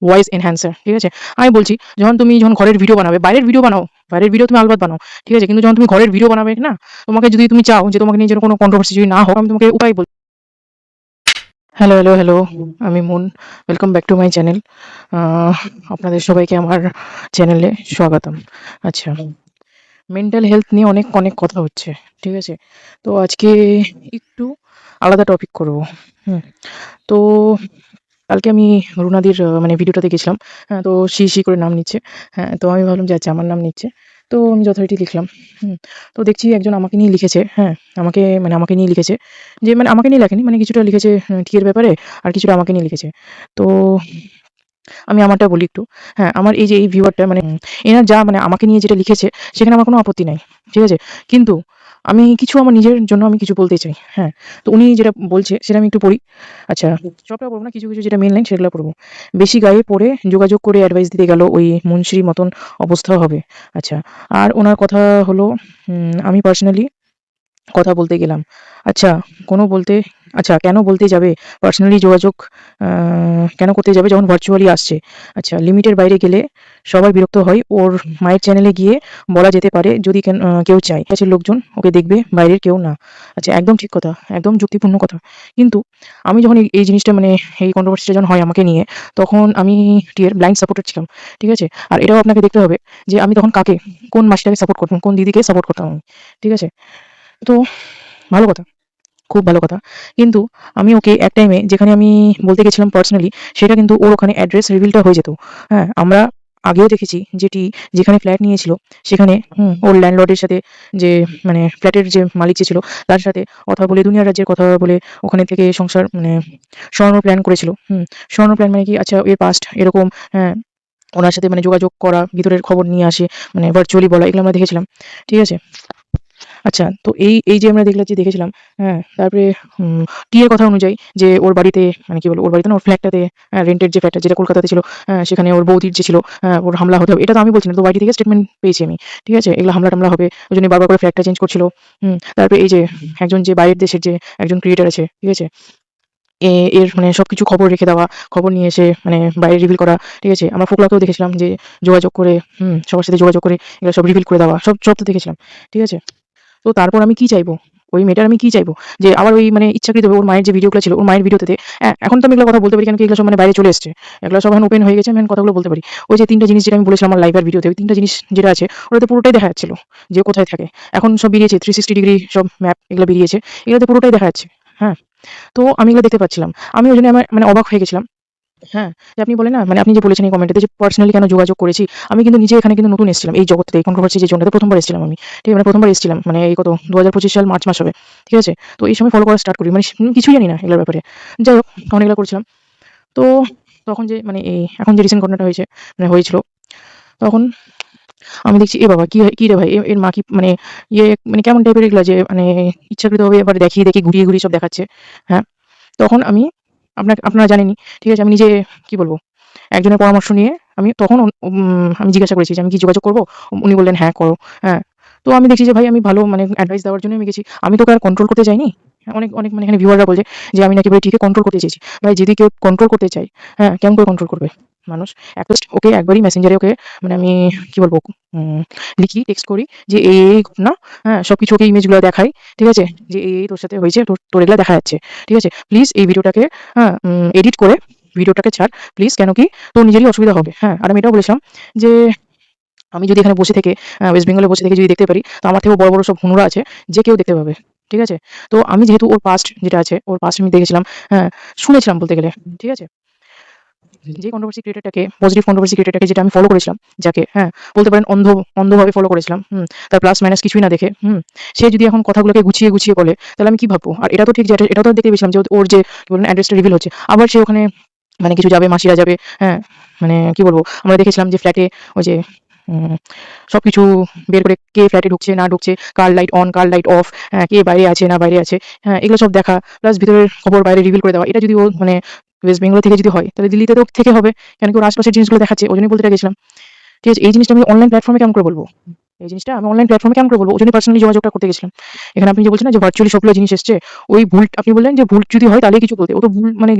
Voice enhancer, ঠিক আছে? আমি বলছি যখন ঘরের ভিডিও বানাবে, বাইরের ভিডিও বানাও, বাইরের ভিডিও তুমি আলবাত বানাও, ঠিক আছে? কিন্তু যখন তুমি ঘরের ভিডিও বানাবে না, তোমাকে যদি তুমি চাও যে তোমাকে নিয়ে যেন কোনো কন্ট্রোভার্সি যদি না হোক, আমি তোমাকে উপায় বলছি। Hello, hello, hello. আমি Moon. Welcome back to my channel. আপনাদের সবাইকে আমার চ্যানেলে স্বাগতম। আচ্ছা, মেন্টাল হেলথ নিয়ে অনেক অনেক কথা হচ্ছে, ঠিক আছে? তো আজকে একটু আলাদা টপিক করব। হুম। তো কালকে আমি রুনাদির মানে ভিডিওটা দেখেছিলাম। হ্যাঁ, তো শি করে নাম নিচ্ছে। হ্যাঁ, তো আমি ভাবলাম যে আচ্ছা আমার নাম নিচ্ছে। তো আমি যথারীতি লিখলাম। হুম। তো দেখছি একজন আমাকে নিয়ে লিখেছে, হ্যাঁ? আমাকে নিয়ে লিখেছে যে মানে আমাকে নিয়ে লেখেনি, মানে কিছুটা লিখেছে টিয়ের ব্যাপারে, আর কিছুটা আমাকে নিয়ে লিখেছে। তো আমি আমারটা বলি একটু। হ্যাঁ, আমার এই যে এই ভিউয়ারটা মানে এনার যা মানে আমাকে নিয়ে যেটা লিখেছে সেখানে আমার কোনো আপত্তি নাই। ঠিক আছে? কিন্তু আমি কিছু আমার নিজের জন্য আমি কিছু বলতে চাই। হ্যাঁ? তো উনি যেটা বলছে সেটা আমি একটু পড়ি। আচ্ছা, সবটা পড়ব না, কিছু, কিছু যেটা মেইন লাইন সেগুলা পড়ব। বেশি গায়ে পড়ে যোগাযোগ করে অ্যাডভাইস দিতে গেল ওই মুনশির মতন অবস্থা হবে। আচ্ছা, আর ওনার কথা হলো আমি পার্সোনালি কথা বলতে গেলাম। আচ্ছা, কোনো বলতে আচ্ছা কেন বলতে যাবে? পার্সোনালি যোগাযোগ আ কেন করতে যাবে যখন ভার্চুয়ালি আসছে? আচ্ছা, লিমিটের বাইরে গেলে সবাই বিরক্ত হয়। ওর মায়ের চ্যানেলে গিয়ে বলা যেতে পারে যদি কেউ চায়। কাছের লোকজন ওকে দেখবে, বাইরের কেউ না। আচ্ছা, একদম ঠিক কথা, একদম যুক্তিপূর্ণ কথা। কিন্তু আমি যখন এই জিনিসটা মানে এই কন্ট্রোভার্সিটা যখন হয় আমাকে নিয়ে, তখন আমি টিয়ের ব্লাইন্ড সাপোর্টার ছিলাম। ঠিক আছে? আর এটাও আপনাকে দেখতে হবে যে আমি তখন কাকে, কোন মাসিটাকে সাপোর্ট করতাম, কোন দিদিকে সাপোর্ট করতাম আমি। ঠিক আছে? তো ভালো কথা, খুব ভালো কথা। কিন্তু আমি ওকে এক টাইমে যেখানে আমি বলতে গেছিলাম পার্সোনালি, সেটা কিন্তু ওর ওখানে অ্যাড্রেস রিভিলটা হয়ে যেত। হ্যাঁ? আমরা আগেও দেখেছি যেখানে ফ্ল্যাট নিয়েছিল সেখানে ওর ল্যান্ডলর্ডের সাথে যে মানে ফ্ল্যাটের যে মালিক যে ছিল তার সাথে কথা বলে দুনিয়া রাজ্যের কথা বলে ওখানে থেকে সংসার মানে সরানোর প্ল্যান করেছিল। সরানোর প্ল্যান মানে কি? আচ্ছা এর পাস্ট এরকম, হ্যাঁ, ওনার সাথে মানে যোগাযোগ করা, ভিতরের খবর নিয়ে আসে, মানে ভার্চুয়ালি বলা, এগুলো আমরা দেখেছিলাম। ঠিক আছে? আচ্ছা, তো এই যে আমরা দেখেছিলাম, হ্যাঁ? তারপরে উম টিয়ের কথা অনুযায়ী যে ওর বাড়িতে মানে কি বলবো, ওর বাড়িতে না ওর ফ্ল্যাটটাতে রেন্টের যে ফ্ল্যাটটা যেটা কলকাতাতে ছিল, সেখানে ওর বৌদির যে ছিল, ওর হামলা হতে হবে। এটা তো আমি বলছি না, তো বাড়ি থেকে স্টেটমেন্ট পেয়েছি আমি। ঠিক আছে? এগুলো হামলা-টামলা হবে। ওইজন্যই বারবার করে ফ্ল্যাটটা চেঞ্জ করছিল। তারপরে এই যে একজন যে বাইরের দেশের যে একজন ক্রিয়েটর আছে, ঠিক আছে? এর মানে সবকিছু খবর রেখে দেওয়া, খবর নিয়ে এসে মানে বাইরে রিভিল করা, ঠিক আছে? আমরা ফোকলাকেও দেখেছিলাম যে যোগাযোগ করে সবার সাথে যোগাযোগ করে এগুলো সব রিভিল করে দেওয়া। সব তো দেখেছিলাম। ঠিক আছে? তো তারপর আমি কি চাইবো? ওই মেয়েটার আমি কি চাইবো? যে আবার ওই মানে ইচ্ছাকৃতভাবে ওর মায়ের যে ভিডিওগুলো ছিল, ওর মায়ের ভিডিওতে এখন তো আমি এগুলো কথা বলতে পারি কেন কি এগুলো সব মানে বাইরে চলে এসছে। এগুলো সব এখন ওপেন হয়ে গেছে, আমি এখন কথাগুলো বলতে পারি। ওই যে ৩ টা জিনিস যেটা আমি বলেছিলাম আমার লাইভ ভিডিওতে, ওই ৩ টা জিনিস যেটা আছে ওটাতে পুরোটাই দেখা যাচ্ছিল যে কোথায় থাকে। এখন সব বেরিয়েছে 360 ডিগ্রি সব ম্যাপ এগুলো বেরিয়েছে। এগুলোতে পুরোটাই দেখা যাচ্ছে। হ্যাঁ? তো আমি এগুলো দেখতে পাচ্ছিলাম। আমি ওইজন্য আমার মানে অবাক হয়ে গেছিলাম। হ্যাঁ, যে আপনি বলেন না মানে আপনি যে বলেছেন এই কমেন্টটাতে যে পার্সোনালি কেন যোগাযোগ করেছি। আমি কিন্তু নিজে এখানে কিন্তু নতুন এসেছিলাম এই জগৎটাতে, এই কন্ট্রোভার্সি যে জোনটাতে ১ম বার এসেছিলাম আমি। ঠিক আছে? মানে ১ম বার এসেছিলাম। মানে এই কত ২০২৫ সাল মার্চ মাস হবে। ঠিক আছে? তো এই সময় ফলো করা স্টার্ট করি। মানে কিছুই জানি না এগুলোর ব্যাপারে। যাই হোক, তখন এগুলো করছিলাম। তো তখন যে মানে এখন যে রিসেন্ট ঘটনাটা হয়েছিল, তখন আমি দেখছি এ বাবা! কি রে ভাই! এর মা কি মানে মানে কেমন টাইপের এগুলা যে মানে ইচ্ছাকৃতভাবে এবার দেখিয়ে ঘুরিয়ে সব দেখাচ্ছে। হ্যাঁ? তখন আমি আপনারা জানেনই। ঠিক আছে? আমি নিজে কি বলব? একজনের পরামর্শ নিয়ে আমি তখন আমি জিজ্ঞাসা করেছি যে, "আমি কি যোগাযোগ করব?" উনি বললেন, "হ্যাঁ, করো।" হ্যাঁ। তো আমি দেখছি যে ভাই আমি ভালো মানে অ্যাডভাইস দেওয়ার জন্যই আমি গেছি। আমি তো ওকে আর কন্ট্রোল করতে যাইনি। অনেক মানে এখানে ভিউয়াররা বলছে যে আমি নাকি ভাই টিকে কন্ট্রোল করতে চেয়েছি। ভাই যদি কেউ কন্ট্রোল করতে চায়, হ্যাঁ, কেমন করে কন্ট্রোল করবে মানুষ? এট লিস্ট ওকে একবারই মেসেঞ্জারে ওকে মানে আমি কি বলব লিখি, টেক্সট করি যে এই ঘটনা, হ্যাঁ, সবকিছু ওকে ইমেজগুলো দেখাই। ঠিক আছে? যে এই তোর সাথে হয়েছে, তোর এগুলা দেখা যাচ্ছে। ঠিক আছে? প্লিজ এই ভিডিওটাকে হ্যাঁ, এডিট করে ভিডিওটাকে ছাড় প্লিজ, কেন কি তোর নিজেরই অসুবিধা হবে। হ্যাঁ, আর আমি এটাও বলেছিলাম যে আমি যদি এখানে বসে থেকে ওয়েস্ট বেঙ্গলে বসে থেকে যদি দেখতে পারি, তো আমার থেকেও বড় সব হুনুরা আছে যে কেউ দেখতে পাবে। ঠিক আছে? তো আমি যেহেতু ওর পাস্ট যেটা আছে, ওর পাস্ট আমি দেখেছিলাম, হ্যাঁ, শুনেছিলাম বলতে গেলে। ঠিক আছে? যে পজিটিভ কন্ট্রোভার্সি ক্রিয়েটরটাকে যেটা আমি ফলো করেছিলাম, যাকে হ্যাঁ, বলতে পারেন অন্ধভাবে ফলো করেছিলাম। তার প্লাস মাইনাস কিছুই না দেখে, সে যদি এখন কথাগুলোকে গুছিয়ে বলে, তাহলে আমি কি ভাববো? আর এটা তো ঠিক যে এটাও তো দেখতে পেয়েছিলাম যে ওর যে কি বলবেন অ্যাড্রেসটা রিভিল হচ্ছে। আবার সে ওখানে মানে কিছু যাবে, মাসিরা যাবে, হ্যাঁ, মানে কি বলবো? আমরা দেখেছিলাম যে ফ্ল্যাটে ওই যে উম সবকিছু বের করে কে ফ্ল্যাটে ঢুকছে না ঢুকছে, car light on, car light off, কে বাইরে আছে না বাইরে আছে, হ্যাঁ, এগুলো সব দেখা। প্লাস ভিতরের খবর বাইরে রিভিল করে দেওয়া। এটা যদি ও মানে ওয়েস্ট বেঙ্গল থেকে যদি হয়, তাহলে দিল্লিতে তো থেকে হবে। কেন কি ওর আশপাশের জিনিসগুলো দেখাচ্ছে। ওইজন্যই বলতে গেছিলাম। ঠিক আছে? এই জিনিসটা আমি অনলাইন প্ল্যাটফর্মে কেমন করে বলব? এই জিনিসটা আমি অনলাইন প্ল্যাটফর্মে কেমন করে বলবো? ওই জন্য পার্সোনালি যোগাযোগটা করতে গেছিলাম। এখানে আপনি যে বলছেন না যে ভার্চুয়ালি সবগুলো জিনিস এসছে, ওই ভুল আপনি বললেন যে ভুল যদি হয় তাহলেই কিছু বলতে। ও তো ভুল মানে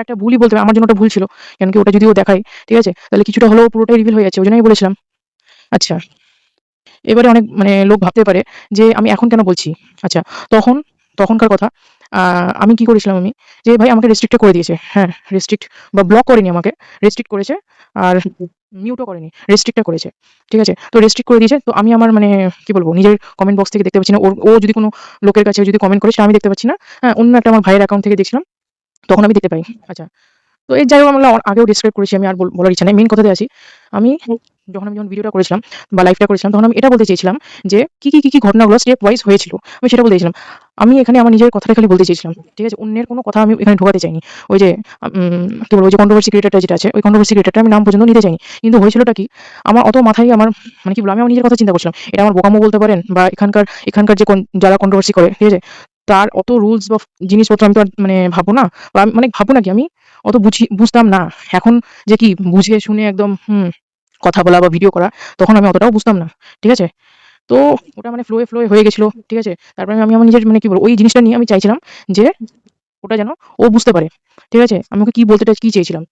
একটা ভুলই বলতে হবে। আমার জন্য ওটা ভুল ছিল। কেন কি ওটা যদি ও দেখায়, ঠিক আছে? তাহলে কিছুটা হলেও পুরোটাই রিভিল হয়ে যাচ্ছে। ওই জন্যই আমি বলেছিলাম। আচ্ছা, এবারে অনেক মানে লোক ভাবতে পারে যে আমি এখন কেন বলছি? আচ্ছা, তখন তখনকার কথা আ আমি কি করেছিলাম আমি যে ভাই আমাকে রেস্ট্রিক্টও করে দিয়েছে। হ্যাঁ, রেস্ট্রিক্ট বা ব্লক করেনি আমাকে। রেস্ট্রিক্ট করেছে আর মিউটও করেনি। রেস্ট্রিক্টটা করেছে। ঠিক আছে? তো রেস্ট্রিক্ট করে দিয়েছে। তো আমি আমার মানে কি বলবো? নিজের কমেন্ট বক্স থেকে দেখতে পাচ্ছি না। ও যদি কোনো লোকের কাছে যদি কমেন্ট করে সেটা আমি দেখতে পাচ্ছি না। হ্যাঁ, অন্য একটা আমার ভাইয়ের অ্যাকাউন্ট থেকে দেখছিলাম। তখন আমি দেখতে পাই। আচ্ছা। তো এর যাই হোক আমরা আগেও ডিসক্রাইব করেছি আমি আর বলার ইচ্ছা নেই। মেইন কথাতে আসি। আমি যখন ভিডিওটা করেছিলাম বা লাইভটা করেছিলাম তখন আমি এটা বলতে চেয়েছিলাম যে কি ঘটনাগুলো স্টেপ ওয়াইজ হয়েছিল। আমি সেটা বলতে চেয়েছিলাম। আমি এখানে আমার নিজের কথাটা খালি বলতে চেয়েছিলাম। ঠিক আছে? অন্যের কোনো কথা আমি এখানে ঢোকাতে চাইনি। ওই যে কি বলবো? ওই যে কন্ট্রোভার্সি ক্রিয়েটরটা যেটা আছে, ওই কন্ট্রোভার্সি ক্রিয়েটরটা আমি নাম পর্যন্ত নিতে চাইনি। কিন্তু হয়েছিলটা কি? আমার অত মাথায় আমার মানে কি বলবো? আমি আমার নিজের কথা চিন্তা করছিলাম। এটা আমার বোকামো বলতে পারেন বা এখানকার যে যারা কন্ট্রোভার্সি করে, ঠিক আছে? তার অত রুলস বা জিনিসপত্র আমি তো আর মানে ভাববো না। বা আমি মানে ভাববো না কি আমি অত বুঝতাম না। এখন যে কি বুঝে শুনে একদম কথা বলা বা ভিডিও করা, তখন আমি অতটাও বুঝতাম না। ঠিক আছে? তো ওটা মানে ফ্লোয়ে হয়ে গেছিল। ঠিক আছে? তারপরে আমি আমার নিজের মানে কি বলবো? ওই জিনিসটা নিয়ে আমি চাইছিলাম যে ওটা যেন ও বুঝতে পারে। ঠিক আছে? আমি ওকে কি চেয়েছিলাম।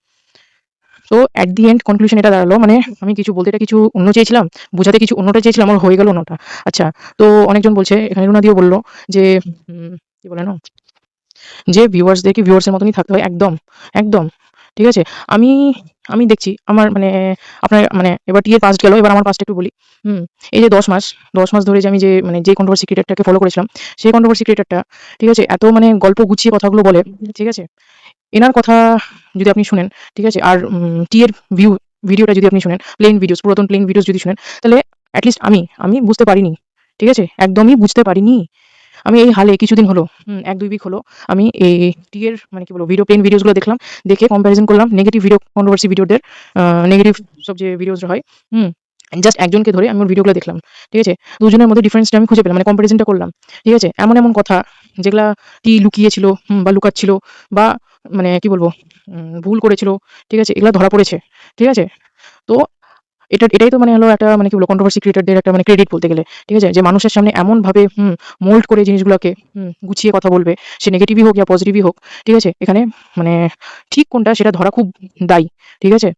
তো এট দি এন্ড কনক্লুশন এটা দাঁড়ালো মানে আমি কিছু বলতে কিছু অন্য চেয়েছিলাম, বোঝাতে কিছু অন্যটা চেয়েছিলাম, আমার হয়ে গেল অন্যটা। আচ্ছা, তো অনেকজন বলছে এখানে রুনাদিও বলল যে কি বলে না? যে ভিউয়ার্সদেরকে ভিউয়ার্সের মতনই থাকতে হয় একদম, একদম। ঠিক আছে? আমি আমি দেখছি আমার মানে আপনার মানে এবার টি এর পাস্ট গেল, এবার আমার পাস্টটা একটু বলি। হুম, এই যে ১০ মাস ধরে যে আমি যে মানে যে কন্ট্রোভার্সি ক্রিয়েটরটাকে ফলো করেছিলাম, সেই কন্ট্রোভার্সি ক্রিয়েটরটা ঠিক আছে? এত মানে গল্প গুছিয়ে কথাগুলো বলে, ঠিক আছে? এনার কথা যদি আপনি শুনেন, ঠিক আছে? আর টি এর ভিডিওটা যদি আপনি শুনেন, পুরাতন প্লেন ভিডিওস যদি শুনেন, তাহলে এট লিস্ট আমি বুঝতে পারিনি। ঠিক আছে? একদমই বুঝতে পারিনি। আমি এই হালে কিছুদিন হলো ১-২ উইক হলো আমি এই টি এর মানে কি বলবো প্লেন ভিডিওস গুলো দেখলাম। দেখে কম্পারিজন করলাম নেগেটিভ কন্ট্রোভার্সি ভিডিওদের নেগেটিভ সব যে ভিডিওস হয়, হুম? জাস্ট একজনকে ধরে আমি ওর ভিডিওগুলো দেখলাম। ঠিক আছে? দুজনের মধ্যে ডিফারেন্সটা আমি খুঁজে পেলাম। মানে কম্পারিজনটা করলাম। ঠিক আছে? এমন কথা যেগুলা টি লুকিয়েছিল বা লুকাচ্ছিল বা মানে কি বলবো ভুল করেছিল। ঠিক আছে? এগুলা ধরা পড়েছে। ঠিক আছে? তো এটাই তো মানে হলো একটা মানে কি বলবো কন্ট্রোভার্সি ক্রিয়েটরদের একটা মানে ক্রেডিট বলতে গেলে। ঠিক আছে? যে মানুষের সামনে এমনভাবে মোল্ড করে জিনিসগুলোকে গুছিয়ে কথা বলবে। সে নেগেটিভই হোক ইয়া পজিটিভই হোক। ঠিক আছে? এখানে মানে ঠিক কোনটা সেটা ধরা খুব দায়ী। ঠিক আছে?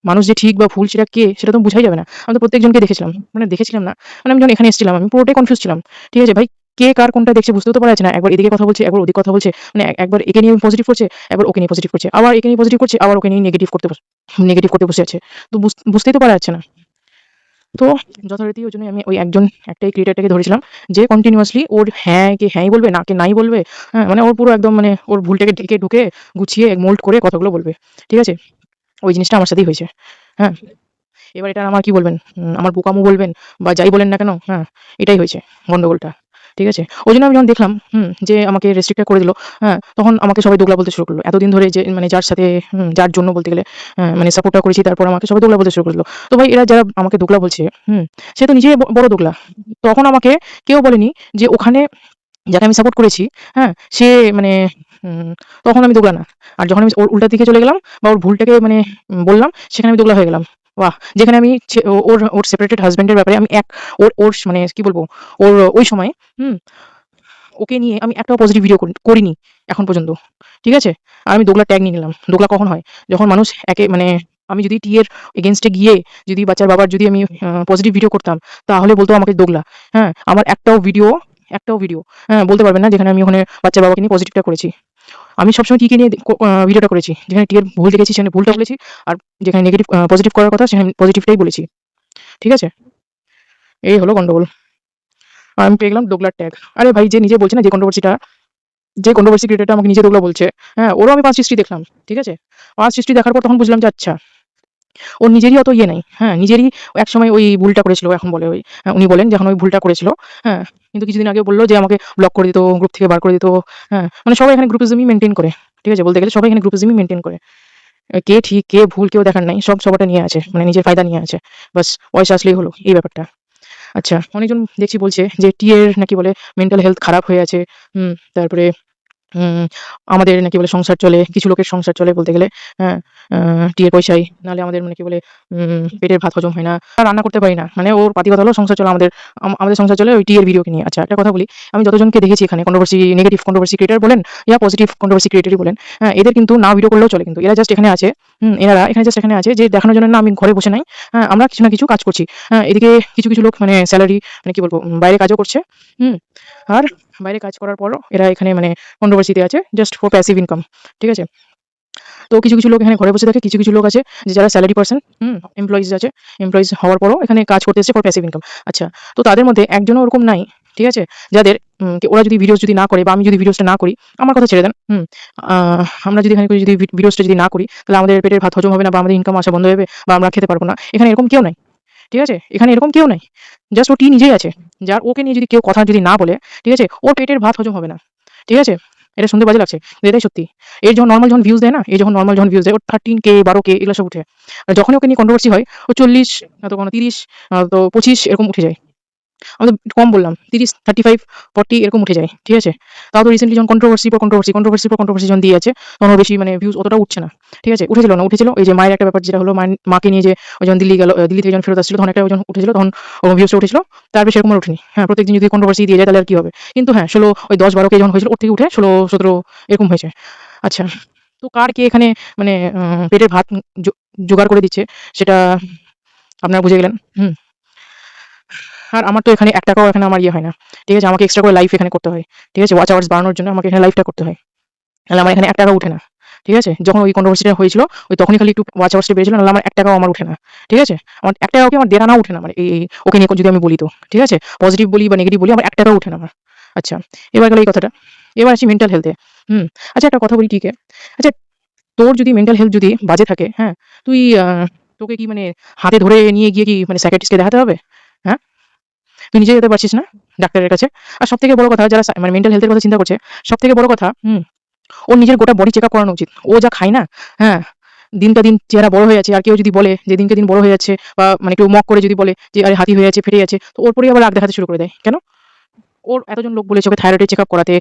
মানুষ যে ঠিক বা ভুল সেটা কে সেটা তো বুঝাই যাবে না। আমি তো প্রত্যেকজনকে দেখেছিলাম। মানে দেখেছিলাম না। মানে আমি যখন এখানে এসেছিলাম আমি পুরোটাই কনফিউজ ছিলাম। ঠিক আছে ভাই কে কার কোনটা দেখছে বুঝতেও তো পারা যাচ্ছে না। একবার এদিকে কথা বলছে, একবার ওদিকে কথা বলছে। মানে একবার একে নিয়ে পজিটিভ করছে, একবার ওকে নিয়ে পজিটিভ করছে। আবার একে নিয়ে পজিটিভ করছে, আবার ওকে নিয়ে নেগেটিভ করতে বসে আছে। তো বুঝতেই তো পারা যাচ্ছে না। তো যথারীতি ওইজন্যই আমি ওই একটাই ক্রিয়েটরটাকে ধরেছিলাম যে কন্টিনিউয়াসলি ওর হ্যাঁ কে হ্যাঁই বলবে, না কে নাই বলবে। হ্যাঁ? মানে ওর পুরো একদম মানে ওর ভুলটাকে ঢেকে ঢুকে গুছিয়ে মোল্ড করে কথাগুলো বলবে। ঠিক আছে? ওই জিনিসটা আমার সাথেই হয়েছে। হ্যাঁ? এবার এটা আমার কি বলবেন? আমার বোকামো বলবেন বা যাই বলেন না কেন, হ্যাঁ? এটাই হয়েছে গন্ডগোলটা। ঠিক আছে? ওইজন্য আমি যখন দেখলাম যে আমাকে রেস্ট্রিক্টটা করে দিল, হ্যাঁ? তখন আমাকে সবাই দোগলা বলতে শুরু করল। এতদিন ধরে যে মানে যার সাথে যার জন্য বলতে গেলে মানে সাপোর্টটা করেছি তারপর আমাকে সবাই দোগলা বলতে শুরু করে দিল। তো ভাই এরা যারা আমাকে দোগলা বলছে, সে তো নিজেই বড় দোগলা। তখন আমাকে কেউ বলেনি যে ওখানে যাকে আমি সাপোর্ট করেছি, হ্যাঁ? সে মানে উম তখন আমি দোগলা না। আর যখন আমি ওর উল্টার দিকে চলে গেলাম বা ওর ভুলটাকে মানে বললাম, সেখানে আমি দোগলা হয়ে গেলাম। বাহ! যেখানে আমি ওর সেপারেটেড হাসব্যান্ড এর ব্যাপারে আমি ওর মানে কি বলবো? ওর ওই সময় হুম? ওকে নিয়ে আমি একটাও পজিটিভ ভিডিও করিনি এখন পর্যন্ত। ঠিক আছে? আর আমি দোগলার ট্যাগ নিয়ে নিলাম। দোগলা কখন হয়? যখন মানুষ মানে আমি যদি টি এর এগেইনস্ট এ গিয়ে যদি বাচ্চার বাবার যদি আমি পজিটিভ ভিডিও করতাম, তাহলে বলতো আমাকে দোগলা। হ্যাঁ? আমার একটাও ভিডিও বলতে পারবেন না যেখানে আমি ওখানে বাচ্চার বাবাকে নিয়ে পজিটিভটা করেছি। আমি সবসময় টিকে নিয়ে ভিডিওটা করেছি। যেখানে টি এর ভুল দেখেছি সেখানে ভুলটা বলেছি। আর যেখানে পজিটিভ করার কথা সেখানে পজিটিভটাই বলেছি। ঠিক আছে? এই হলো গন্ডগোল। আর আমি পেয়ে গেলাম দোগলার ট্যাগ। আরে ভাই যে নিজে বলছে না যে কন্ট্রোভার্সি ক্রিয়েটরটা আমাকে নিজে দোগলা বলছে, হ্যাঁ? ওরও আমি পাস্ট হিস্ট্রি দেখলাম। ঠিক আছে? পাস্ট হিস্ট্রি দেখার পর তখন বুঝলাম যে আচ্ছা, ওর নিজেরই অত ইয়ে নাই। হ্যাঁ? নিজেরই একসময় ওই ভুলটা করেছিল এখন বলে ওই উনি বলেন যখন ওই ভুলটা করেছিল, হ্যাঁ? কিন্তু কিছুদিন আগে বলল যে আমাকে ব্লক করে দিত, গ্রুপ থেকে বার করে দিত। হ্যাঁ? মানে সবাই এখানে গ্রুপিজমই মেইনটেইন করে। ঠিক আছে? বলতে গেলে সবাই এখানে গ্রুপিজমই মেইনটেইন করে। কে ঠিক কে ভুল কেউ দেখার নাই। সবারটা নিয়ে আছে। মানে নিজের ফায়দা নিয়ে আছে। বাস পয়সা আসলেই হলো এই ব্যাপারটা। আচ্ছা, অনেকজন দেখছি বলছে যে টি এর নাকি বলে মেন্টাল হেলথ খারাপ হয়ে আছে। তারপরে উম আমাদের নাকি বলে সংসার চলে, কিছু লোকের সংসার চলে বলতে গেলে, হ্যাঁ? টিয়ের পয়সায়। নাহলে আমাদের মানে কি বলে পেটের ভাত হজম হয় না। আর রান্না করতে পারি না। মানে ওর পাতি কথা হলো সংসার চলে আমাদের আমাদের সংসার চলে ওই টিয়ের ভিডিওকে নিয়ে। আচ্ছা একটা কথা বলি, আমি যতজনকে দেখেছি এখানে কন্ট্রোভার্সি নেগেটিভ কন্ট্রোভার্সি ক্রিয়েটর বলেন পজিটিভ কন্ট্রোভার্সি ক্রিয়েটরই বলেন, হ্যাঁ? এদের কিন্তু না ভিডিও করলেও চলে কিন্তু। এরা জাস্ট এখানে আছে, এনারা এখানে জাস্ট এখানে আছে যে দেখানোর জন্য না আমি ঘরে বসে নাই। হ্যাঁ, আমরা কিছু না কিছু কাজ করছি। হ্যাঁ, এদিকে কিছু লোক মানে স্যালারি মানে কি বলবো বাইরে কাজও করছে। হুম? আর বাইরে কাজ করার পরও এরা এখানে মানে কন্ট্রোভার্সিতে আছে জাস্ট ফর প্যাসিভ ইনকাম। ঠিক আছে? তো কিছু লোক এখানে ঘরে বসে থাকে, কিছু লোক আছে যে যারা স্যালারি পারসন, এমপ্লয়িজ আছে। এমপ্লয়িজ হওয়ার পরও এখানে কাজ করতে এসেছে ফর প্যাসিভ ইনকাম। আচ্ছা, তো তাদের মধ্যে একজনও ওরকম নাই, ঠিক আছে? যাদের ওরা যদি ভিডিওস যদি না করে বা আমি যদি ভিডিওসটা না করি, আমার কথা ছেড়ে দেন। আমরা যদি এখানে যদি ভিডিওসটা যদি না করি, তাহলে আমাদের পেটের ভাত হজম হবে না বা আমাদের ইনকাম আসা বন্ধ হয়ে যাবে বা আমরা খেতে পারবো না। এখানে এরকম কেউ নাই। ঠিক আছে? এখানে এরকম কেউ নাই। জাস্ট ও নিজেই আছে। যার ওকে নিয়ে যদি কেউ কথা যদি না বলে, ঠিক আছে? ওর পেটের ভাত হজম হবে না। ঠিক আছে? এটা শুনতে বাজে লাগছে। কিন্তু এটাই সত্যি। এর যখন নরমাল যখন ভিউজ দেয় না, নরমাল যখন ভিউজ দেয় ওর 13K 12K এগুলো সব উঠে। আর যখনই ওকে নিয়ে কন্ট্রোভার্সি হয় ও 40 নয়তো কখনো 30 নয়তো 25 এরকম উঠে যায়। আমি তো একটু কম বললাম। 30, 35, 40 এরকম উঠে যায়। ঠিক আছে? তাও তো রিসেন্টলি যখন কন্ট্রোভার্সি যখন দিয়ে আছে, তখন ওর বেশি মানে ভিউজ অতটা উঠছে না। ঠিক আছে? উঠেছিল এই যে মায়ের একটা ব্যাপার যেটা হলো মাকে নিয়ে যে ও যখন দিল্লি গেল, দিল্লি থেকে যখন ফেরত আসছিল তখন একটা যখন উঠেছিল তখন ও ভিউজটা উঠেছিল। তার বেশি এরকম আর ওঠেনি। হ্যাঁ, প্রত্যেকদিন যদি কন্ট্রোভার্সি দিয়ে যায় তাহলে আর কি হবে? কিন্তু হ্যাঁ, 16 ওই 10-12 কে যখন হয়েছিল ওর থেকে উঠে 16, 17 এরকম হয়েছে। আচ্ছা, তো কার কে এখানে মানে পেটের ভাত জোগাড় করে দিচ্ছে সেটা আপনারা বুঝে গেলেন। আর আমার তো এখানে ৳1 এখানে আমার ইয়ে হয় না। ঠিক আছে? আমাকে এক্সট্রা করে লাইভ এখানে করতে হয়। ঠিক আছে? ওয়াচ আওয়ার্স বাড়ানোর জন্য আমাকে এখানে লাইভটা করতে হয়। নাহলে আমার এখানে ৳1 উঠে না। ঠিক আছে? যখন ওই কন্ট্রোভার্সিটা হয়েছিল, ওই তখনই খালি একটু ওয়াচ আওয়ার্সটা বেড়েছিল, নাহলে আমার ৳1 আমার উঠে না। ঠিক আছে? আমার ৳1 কি আমার দেড় আনাও উঠে না। মানে এই ওকে নিয়ে যদি আমি বলি তো। ঠিক আছে? পজিটিভ বলি বা নেগেটিভ বলি আমার ৳1 উঠে না আমার। আচ্ছা, এবার গেল এই কথাটা। এবার আসি মেন্টাল হেলথ এ। হুম। আচ্ছা একটা কথা বলি ঠিক আচ্ছা, তোর যদি মেন্টাল হেলথ যদি বাজে থাকে, হ্যাঁ? তুই তোকে কি মানে হাতে ধরে নিয়ে গিয়ে কি মানে সাইকিয়াট্রিস্টকে দেখাতে হবে? হ্যাঁ? তুই নিজে যেতে পারছিস না ডাক্তারের কাছে। আর সবথেকে বড় কথা যারা মানে মেন্টাল হেলথ এর কথা চিন্তা করছে, সবথেকে বড় কথা ওর নিজের গোটা বডি চেকআপ করানো উচিত। ও যা খায় না, হ্যাঁ? দিনকে দিন চেহারা বড় হয়ে যাচ্ছে। আর কেউ যদি বলে যে দিনকে দিন বড় হয়ে যাচ্ছে বা মানে কেউ মক করে যদি বলে যে আরে হাতি হয়ে যাচ্ছে, ফেটে যাচ্ছে, তো ওর পরেই আবার রাগ দেখাতে শুরু করে দেয়। কেন? ওর এতজন লোক বলেছে ওকে থাইরয়েডের চেকআপ করাতে,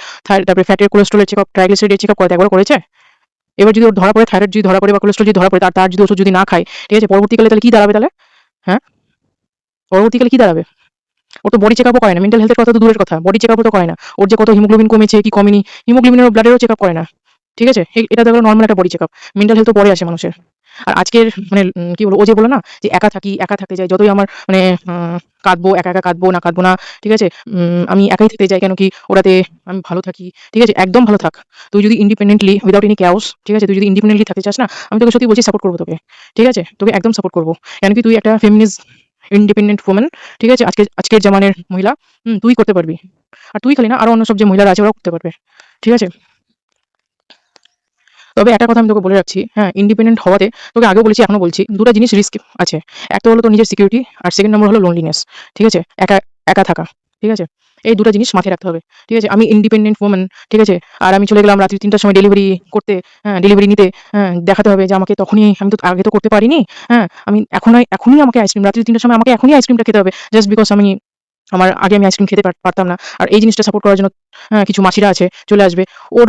তারপরে ফ্যাটের কোলেস্টেরলের চেকআপ, ট্রাইগ্লিসারাইডের চেকআপ করাতে, একবার করেছে? এবার যদি ওর ধরা পড়ে থাইরয়েড যদি ধরা পড়ে বা কোলেস্টেরল যদি ধরা পড়ে তার যদি ওষুধ যদি না খায়, ঠিক আছে? পরবর্তীকালে তাহলে কি দাঁড়াবে তাহলে? হ্যাঁ? পরবর্তীকালে কি দাঁড়াবে? ও তো বডি চেকআপও করে না। মেন্টাল হেলথ এর কথা তো দূরের কথা। বডি চেকআপও তো করে না। ওর যে কত হিমোগ্লোবিন কমেছে কি কমেনি, হিমোগ্লোবিনের ব্লাডেরও চেকআপ করে না। ঠিক আছে? এটা তো হলো নরমাল একটা বডি চেকআপ। মেন্টাল হেলথ তো পরে আসে মানুষের। আর আজকের মানে কি বলবো ও যে বলল না যে একা থাকতে চাই। যতই আমার মানে কাঁদবো, একা কাঁদবো না কাঁদবো না। ঠিক আছে? আমি একাই থাকতে চাই কেন কি ওটাতে আমি ভালো থাকি। ঠিক আছে? একদম ভালো থাক। তুই যদি ইন্ডিপেন্ডেন্টলি উইথআউট এনি chaos, ঠিক আছে? তুই যদি ইন্ডিপেন্ডেন্টলি থাকতে চাস না, আমি তোকে সত্যি বলছি সাপোর্ট করব তোকে। ঠিক আছে? তোকে একদম সাপোর্ট করব। কেন কি তুই একটা ফেমিনিস্ট ইন্ডিপেন্ডেন্ট ওম্যান। ঠিক আছে? আজকের জামানের মহিলা। তুই করতে পারবি। আর তুই খালি না আরো অন্য সব যে মহিলারা আছে ওরাও করতে পারবে। ঠিক আছে? তবে একটা কথা আমি তোকে বলে রাখছি, হ্যাঁ? ইন্ডিপেন্ডেন্ট হওয়াতে তোকে আগেও বলেছি এখনো বলছি ২ টা জিনিস রিস্ক আছে। একটা হলো তোর নিজের সিকিউরিটি আর সেকেন্ড নাম্বার হলো লোনলিনেস। ঠিক আছে? একা থাকা। ঠিক আছে? এই ২ টা জিনিস মাথায় রাখতে হবে। ঠিক আছে? আমি ইন্ডিপেন্ডেন্ট ওম্যান, ঠিক আছে? আর আমি চলে গেলাম রাত্রি ৩ টার সময় ডেলিভারি করতে, হ্যাঁ? ডেলিভারি নিতে, হ্যাঁ? দেখাতে হবে যে আমাকে তখনই আমি তো আগে তো করতে পারিনি, হ্যাঁ? আমি এখনই আমাকে আইসক্রিম রাত্রি ৩ টার সময় আমাকে এখনই আইসক্রিমটা খেতে হবে। জাস্ট বিকজ আগে আমি আইসক্রিম খেতে পারতাম না। আর এই জিনিসটা সাপোর্ট করার জন্য কিছু মাসিরা আছে চলে আসবে। ওর